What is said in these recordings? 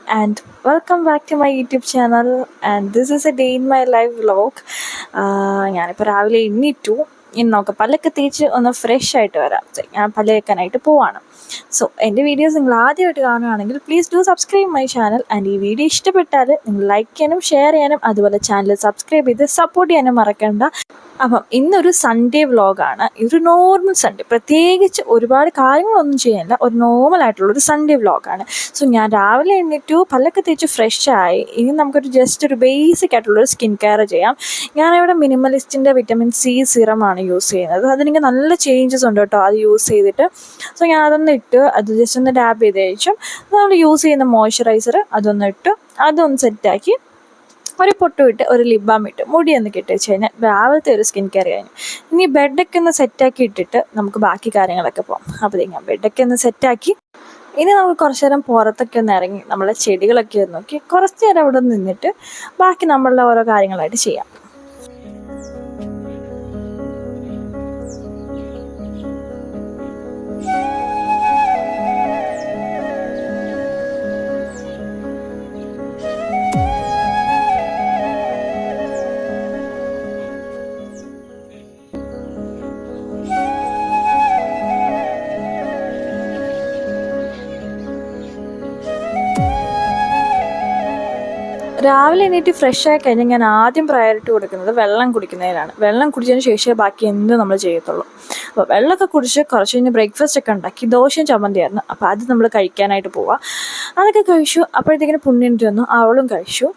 and welcome back to my YouTube channel, and this is a day in my life vlog. ഞാനിപ്പോൾ രാവിലെ എണ്ണീറ്റു. ഇന്നൊക്കെ പല്ലൊക്കെ തേച്ച് ഒന്ന് ഫ്രഷ് ആയിട്ട് വരാം. ഞാൻ പല്ല് തേക്കാനായിട്ട് പോവാണ്. സോ എൻ്റെ വീഡിയോസ് നിങ്ങൾ ആദ്യമായിട്ട് കാണുകയാണെങ്കിൽ please do subscribe my channel. And ഈ വീഡിയോ ഇഷ്ടപ്പെട്ടാൽ നിങ്ങൾ ലൈക്ക് ചെയ്യാനും ഷെയർ ചെയ്യാനും അതുപോലെ ചാനൽ സബ്സ്ക്രൈബ് ചെയ്ത് സപ്പോർട്ട് ചെയ്യാനും മറക്കണ്ട. അപ്പം ഇന്നൊരു സൺഡേ വ്ളോഗാണ്. ഇതൊരു നോർമൽ സൺഡേ, പ്രത്യേകിച്ച് ഒരുപാട് കാര്യങ്ങളൊന്നും ചെയ്യാനില്ല, ഒരു നോർമലായിട്ടുള്ളൊരു സൺഡേ വ്ളോഗാണ്. സോ ഞാൻ രാവിലെ എണ്ണീറ്റു, പല്ലൊക്കെ തേച്ച് ഫ്രഷായി. ഇനി നമുക്കൊരു ജസ്റ്റ് ഒരു ബേസിക് ആയിട്ടുള്ളൊരു സ്കിൻ കെയർ ചെയ്യാം. ഞാനിവിടെ മിനിമലിസ്റ്റിൻ്റെ വിറ്റമിൻ സി സിറമാണ് യൂസ് ചെയ്യുന്നത്. അതിനെനിക്ക് നല്ല ചേഞ്ചസ് ഉണ്ട് കേട്ടോ അത് യൂസ് ചെയ്തിട്ട്. സോ ഞാൻ അതൊന്ന് ഇട്ട് അത് ജസ്റ്റ് ഒന്ന് ഡാബ് ചെയ്ത് കഴിച്ചും നമ്മൾ യൂസ് ചെയ്യുന്ന മോയ്സ്ചറൈസർ അതൊന്ന് ഇട്ട് അതൊന്ന് സെറ്റാക്കി ഒരു പൊട്ട് ഇട്ട് ഒരു ലിപ് ബാം ഇട്ട് മുടിയൊന്ന് കെട്ടി വെച്ച് കഴിഞ്ഞാൽ രാവിലത്തെ ഒരു സ്കിൻ കെയർ കഴിഞ്ഞു. ഇനി ബെഡൊക്കെ ഒന്ന് സെറ്റാക്കി ഇട്ടിട്ട് നമുക്ക് ബാക്കി കാര്യങ്ങളൊക്കെ പോകാം. അപ്പോൾ ഞാൻ ബെഡൊക്കെ ഒന്ന് സെറ്റാക്കി ഇനി നമുക്ക് കുറച്ച് നേരം പുറത്തൊക്കെ ഒന്ന് ഇറങ്ങി നമ്മളെ ചെടികളൊക്കെ ഒന്ന് നോക്കി കുറച്ച് നേരം അവിടെ നിന്നിട്ട് ബാക്കി നമ്മളുടെ ഓരോ കാര്യങ്ങളായിട്ട് ചെയ്യാം. രാവിലെ എണീറ്റ് ഫ്രഷ് ആയി കഴിഞ്ഞാൽ ഞാൻ ആദ്യം പ്രയോറിറ്റി കൊടുക്കുന്നത് വെള്ളം കുടിക്കുന്നതിനാണ്. വെള്ളം കുടിച്ചതിന് ശേഷമേ ബാക്കി എന്ത് നമ്മൾ ചെയ്യത്തുള്ളൂ. അപ്പോൾ വെള്ളമൊക്കെ കുടിച്ച് കുറച്ച് കഴിഞ്ഞ് ബ്രേക്ക്ഫാസ്റ്റ് ഒക്കെ ഉണ്ടാക്കി ദോശയും ചമ്മന്തിയായിരുന്നു. അപ്പോൾ അത് നമ്മൾ കഴിക്കാനായിട്ട് പോവാം. അതൊക്കെ കഴിച്ചു. അപ്പോഴത്തേക്കിന് പുണ്യൻ്റെ വന്നു, അവളും കഴിച്ചു.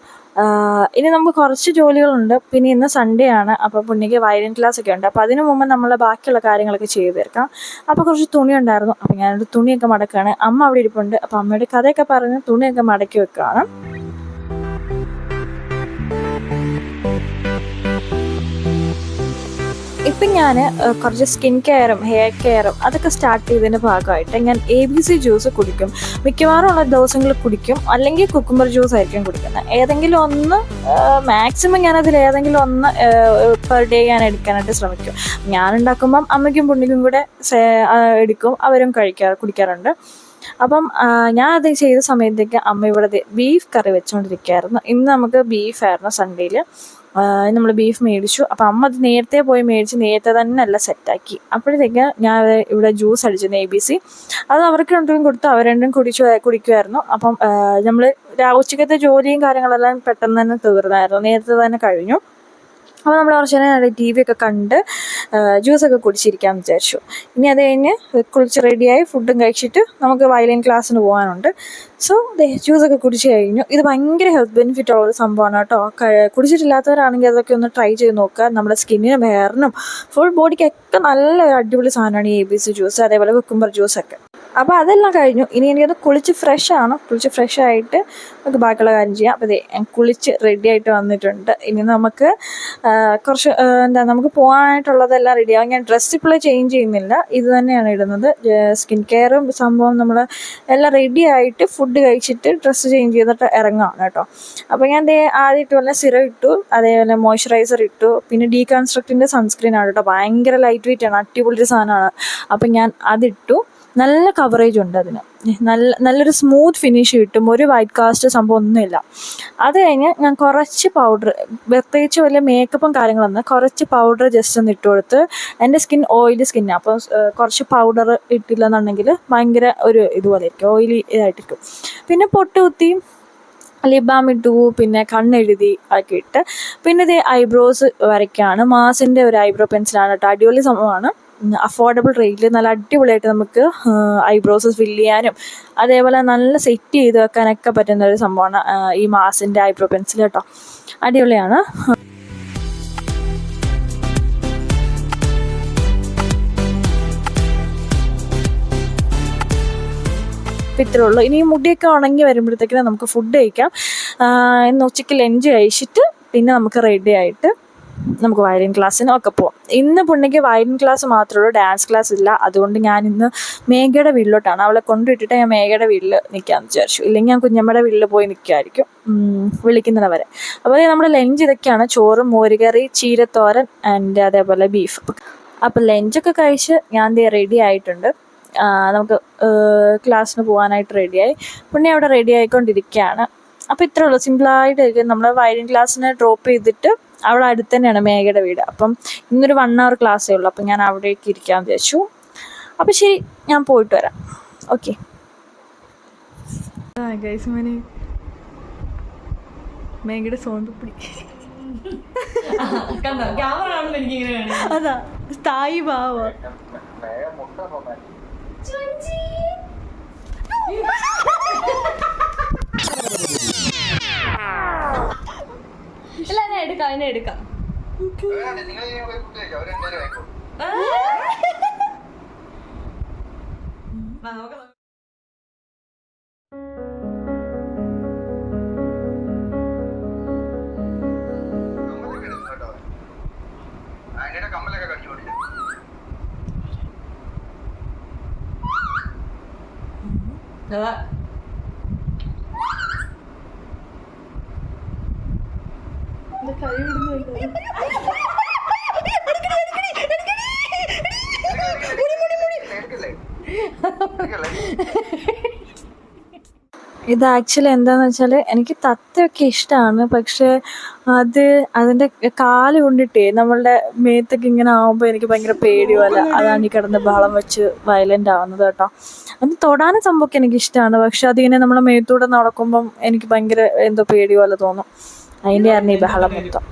ഇനി നമുക്ക് കുറച്ച് ജോലികളുണ്ട്. പിന്നെ ഇന്ന് സൺഡേ ആണ്. അപ്പോൾ പുണ്യയ്ക്ക് വയലിൻ ക്ലാസ് ഒക്കെ ഉണ്ട്. അപ്പോൾ അതിന് മുമ്പ് നമ്മൾ ബാക്കിയുള്ള കാര്യങ്ങളൊക്കെ ചെയ്തു തീർക്കാം. അപ്പോൾ കുറച്ച് തുണി ഉണ്ടായിരുന്നു. അപ്പോൾ ഞാനൊരു തുണിയൊക്കെ മടക്കുകയാണ്. അമ്മ അവിടെ ഇരിപ്പുണ്ട്. അപ്പോൾ അമ്മയുടെ കഥയൊക്കെ പറഞ്ഞ് തുണിയൊക്കെ മടക്കി വെക്കുകയാണ്. ഇപ്പം ഞാൻ കുറച്ച് സ്കിൻ കെയറും ഹെയർ കെയറും അതൊക്കെ സ്റ്റാർട്ട് ചെയ്തതിൻ്റെ ഭാഗമായിട്ട് ഞാൻ ABC ജ്യൂസ് കുടിക്കും. മിക്കവാറും ഉള്ള ദിവസങ്ങളിൽ കുടിക്കും, അല്ലെങ്കിൽ കുക്കുംബർ ജ്യൂസ് ആയിരിക്കും കുടിക്കുന്നത്. ഏതെങ്കിലും ഒന്ന് മാക്സിമം ഞാനതിൽ ഏതെങ്കിലും ഒന്ന് പെർ ഡേ ഞാൻ എടുക്കാനായിട്ട് ശ്രമിക്കും. ഞാനുണ്ടാക്കുമ്പം അമ്മയ്ക്കും പുണ്ണിക്കും കൂടെ എടുക്കും, അവരും കുടിക്കാറുണ്ട്. അപ്പം ഞാൻ അത് ചെയ്ത സമയത്തേക്ക് അമ്മ ഇവിടെ ബീഫ് കറി വെച്ചുകൊണ്ടിരിക്കുകയായിരുന്നു. ഇന്ന് നമുക്ക് ബീഫായിരുന്നു സൺഡേയിൽ. നമ്മൾ ബീഫ് മേടിച്ചു. അപ്പം അമ്മ അത് നേരത്തെ പോയി മേടിച്ച് നേരത്തെ തന്നെ എല്ലാം സെറ്റാക്കി. അപ്പോഴത്തേക്ക് ഞാൻ ഇവിടെ ജ്യൂസ് അടിച്ചിരുന്നു ABC. അത് അവർക്ക് രണ്ടും കൊടുത്ത് അവർ രണ്ടും കുടിക്കുമായിരുന്നു. അപ്പം നമ്മൾ ഉച്ചക്കത്തെ ജോലിയും കാര്യങ്ങളെല്ലാം പെട്ടെന്ന് തന്നെ തീർന്നായിരുന്നു, നേരത്തെ തന്നെ കഴിഞ്ഞു. അപ്പോൾ നമ്മൾ കുറച്ച് നേരം TV ഒക്കെ കണ്ട് ജ്യൂസൊക്കെ കുടിച്ചിരിക്കാമെന്ന് വിചാരിച്ചു. ഇനി അത് കഴിഞ്ഞ് കുളിച്ച് റെഡിയായി ഫുഡും കഴിച്ചിട്ട് നമുക്ക് വയലിൻ ക്ലാസ്സിന് പോകാനുണ്ട്. സോ ജ്യൂസൊക്കെ കുടിച്ച് കഴിഞ്ഞു. ഇത് ഭയങ്കര ഹെൽത്ത് ബെനിഫിറ്റ് ഉള്ളൊരു സംഭവമാണ് കേട്ടോ. കുടിച്ചിട്ടില്ലാത്തവരാണെങ്കിൽ അതൊക്കെ ഒന്ന് ട്രൈ ചെയ്ത് നോക്കുക. നമ്മുടെ സ്കിന്നിനും ഹെയറിനും ഫുൾ ബോഡിക്കൊക്കെ നല്ലൊരു അടിപൊളി സാധനമാണ് ഈ ABC ജ്യൂസ്, അതേപോലെ കുക്കുംബർ ജ്യൂസൊക്കെ. അപ്പോൾ അതെല്ലാം കഴിഞ്ഞു. ഇനി എനിക്കത് കുളിച്ച് ഫ്രഷായിട്ട് നമുക്ക് ബാക്കിയുള്ള കാര്യം ചെയ്യാം. അപ്പോൾ കുളിച്ച് റെഡി ആയിട്ട് വന്നിട്ടുണ്ട്. ഇനി നമുക്ക് കുറച്ച് നമുക്ക് പോകാനായിട്ടുള്ളതെല്ലാം റെഡിയാവും. ഞാൻ ഡ്രസ്സ് ഇപ്പോൾ ചേഞ്ച് ചെയ്യുന്നില്ല, ഇത് തന്നെയാണ് ഇടുന്നത്. സ്കിൻ കെയറും സംഭവം നമ്മൾ എല്ലാം റെഡി ആയിട്ട് ഫുഡ് കഴിച്ചിട്ട് ഡ്രസ്സ് ചേഞ്ച് ചെയ്തിട്ട് ഇറങ്ങുകയാണ് കേട്ടോ. അപ്പോൾ ഞാൻ ആദ്യം ഇട്ടുപോലെ സിറം ഇട്ടു, അതേപോലെ മോയ്സ്ചറൈസർ ഇട്ടു. പിന്നെ ഡീകൺസ്ട്രക്റ്റിൻ്റെ സൺസ്ക്രീനാണ് കേട്ടോ, ഭയങ്കര ലൈറ്റ് വെയിറ്റ് ആണ്, അടിപൊളി സാധനമാണ്. അപ്പം ഞാൻ അതിട്ടു. നല്ല കവറേജ് ഉണ്ട് അതിന്, നല്ലൊരു സ്മൂത്ത് ഫിനിഷ് കിട്ടും, ഒരു വൈറ്റ് കാസ്റ്റ് സംഭവം ഒന്നുമില്ല. അത് കഴിഞ്ഞ് ഞാൻ കുറച്ച് പൗഡർ, പ്രത്യേകിച്ച് വലിയ മേക്കപ്പും കാര്യങ്ങളൊന്നും, കുറച്ച് പൗഡർ ജസ്റ്റ് ഒന്ന് ഇട്ട് കൊടുത്ത്. എൻ്റെ സ്കിൻ ഓയിലി സ്കിന്നാണ്, അപ്പോൾ കുറച്ച് പൗഡർ ഇട്ടില്ലെന്നുണ്ടെങ്കിൽ ഭയങ്കര ഒരു ഇതുപോലെ ഇരിക്കും, ഓയിലി ഇതായിട്ടിരിക്കും. പിന്നെ പൊട്ട് കുത്തി ലിപ് ബാം ഇട്ടു, പിന്നെ കണ്ണെഴുതി ഒക്കെ ഇട്ട്. പിന്നെ ഇത് ഐബ്രോസ് വരയ്ക്കുകയാണ്. മാസിൻ്റെ ഒരു ഐബ്രോ പെൻസിലാണ് കേട്ടോ, അടിപൊളി സംഭവമാണ്. അഫോർഡബിൾ റേറ്റിൽ നല്ല അടിപൊളിയായിട്ട് നമുക്ക് ഐബ്രോസ് ഫില്ല് ചെയ്യാനും അതേപോലെ നല്ല സെറ്റ് ചെയ്ത് വെക്കാനൊക്കെ പറ്റുന്ന ഒരു സംഭവമാണ് ഈ മാസിൻ്റെ ഐബ്രോ പെൻസിൽ കേട്ടോ, അടിപൊളിയാണ്. ഇത്രേ ഉള്ളൂ. ഇനി മുടിയൊക്കെ ഉണങ്ങി വരുമ്പോഴത്തേക്കിനും നമുക്ക് ഫുഡ് കഴിക്കാം. ഇന്ന് ഉച്ചയ്ക്ക് ലഞ്ച് കഴിച്ചിട്ട് പിന്നെ നമുക്ക് റെഡി ആയിട്ട് നമുക്ക് വയലിൻ ക്ലാസ്സിനൊക്കെ പോവാം. ഇന്ന് പുണ്യയ്ക്ക് വയലിൻ ക്ലാസ് മാത്രമേ ഉള്ളൂ, ഡാൻസ് ക്ലാസ് ഇല്ല. അതുകൊണ്ട് ഞാൻ ഇന്ന് മേഘയുടെ വീട്ടിലോട്ടാണ്, അവളെ കൊണ്ടുവിട്ടിട്ട് ഞാൻ മേഘയുടെ വീട്ടിൽ നിൽക്കാമെന്ന് വിചാരിച്ചു. ഇല്ലെങ്കിൽ ഞാൻ കുഞ്ഞമ്മയുടെ വീട്ടിൽ പോയി നിൽക്കുമായിരിക്കും വിളിക്കുന്നവരെ. അപ്പോൾ നമ്മുടെ ലഞ്ച് ഇതൊക്കെയാണ്: ചോറ്, മോരുകറി, ചീരത്തോരൻ ആൻഡ് അതേപോലെ ബീഫ്. അപ്പോൾ ലഞ്ചൊക്കെ കഴിച്ച് ഞാൻ റെഡി ആയിട്ടുണ്ട്. നമുക്ക് ക്ലാസ്സിന് പോകാനായിട്ട് റെഡിയായി. പുണ്ണി അവിടെ റെഡി ആയിക്കൊണ്ടിരിക്കുകയാണ്. അപ്പോൾ ഇത്രേ ഉള്ളൂ, സിമ്പിളായിട്ട് നമ്മൾ വയലിൻ ക്ലാസ്സിന് ഡ്രോപ്പ് ചെയ്തിട്ട് അവിടെ അടുത്ത് തന്നെയാണ് മേഘയുടെ വീട്. അപ്പം ഇന്നൊരു 1 hour ക്ലാസ്സേ ഉള്ളൂ. അപ്പം ഞാൻ അവിടേക്ക് ഇരിക്കാൻ വിചാരിച്ചു. അപ്പോൾ ശരി, ഞാൻ പോയിട്ട് വരാം. ഓക്കെ ഗൈസ്, മേഘയുടെ സൗണ്ട് പിടി അതാ സ്ഥായി ഭാവ. എടുക്കാം ഇത് ആക്ച്വലി എന്താണെന്ന് വെച്ചാൽ എനിക്ക് തത്തയൊക്കെ ഇഷ്ടമാണ്. പക്ഷേ അതിൻ്റെ കാല് കൊണ്ടിട്ടേ നമ്മളുടെ മേത്തൊക്കെ ഇങ്ങനെ ആകുമ്പോൾ എനിക്ക് ഭയങ്കര പേടി പോലെ. അതാണ് ഈ കിടന്ന് ബഹളം വെച്ച് വയലൻ്റ് ആവുന്നത് കേട്ടോ. അത് തൊടാനും സംഭവമൊക്കെ എനിക്കിഷ്ടമാണ്. പക്ഷെ അതിങ്ങനെ നമ്മളെ മേത്തൂടെ നടക്കുമ്പം എനിക്ക് ഭയങ്കര എന്തോ പേടി പോലെ തോന്നും. അതിൻ്റെ ആയിരുന്നു ഈ ബഹളം മൊത്തം.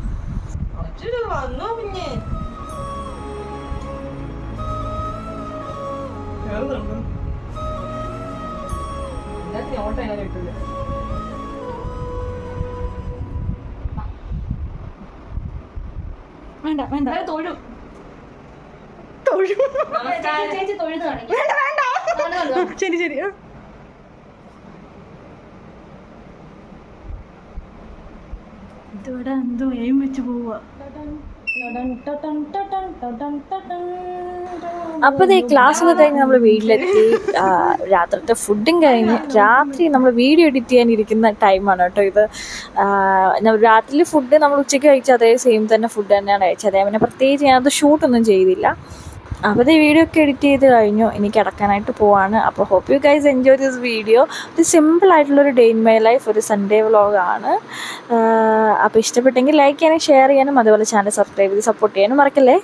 വേണ്ട വേണ്ട തൊഴും ശരി ശരി. ഇതിവിടെ എന്തോ എയിം വെച്ച് പോവാ. അപ്പോൾ ഈ ക്ലാസ്സൊക്കെ കഴിഞ്ഞ് നമ്മൾ വീട്ടിലെത്തി. രാത്രിത്തെ ഫുഡും കഴിഞ്ഞ് രാത്രി നമ്മൾ വീഡിയോ എഡിറ്റ് ചെയ്യാനിരിക്കുന്ന ടൈമാണ് കേട്ടോ ഇത്. രാത്രി ഫുഡ് നമ്മൾ ഉച്ചയ്ക്ക് കഴിച്ച അതേ സെയിം തന്നെ ഫുഡ് തന്നെയാണ് കഴിച്ചത്. പിന്നെ പ്രത്യേകിച്ച് ഞാനത് ഷൂട്ടൊന്നും ചെയ്തില്ല. അപ്പോൾ ഈ വീഡിയോ ഒക്കെ എഡിറ്റ് ചെയ്ത് കഴിഞ്ഞു. ഇനി കിടക്കാനായിട്ട് പോവാണ്. അപ്പോൾ hope you guys enjoy this video. ഇത് സിമ്പിളായിട്ടുള്ളൊരു ഡേ ഇൻ മൈ ലൈഫ്, ഒരു സൺഡേ വ്ളോഗാണ്. അപ്പോൾ ഇഷ്ടപ്പെട്ടെങ്കിൽ ലൈക്ക് ചെയ്യാനും ഷെയർ ചെയ്യാനും അതുപോലെ ചാനൽ സബ്സ്ക്രൈബ് ചെയ്ത് സപ്പോർട്ട് ചെയ്യാനും മറക്കല്ലേ.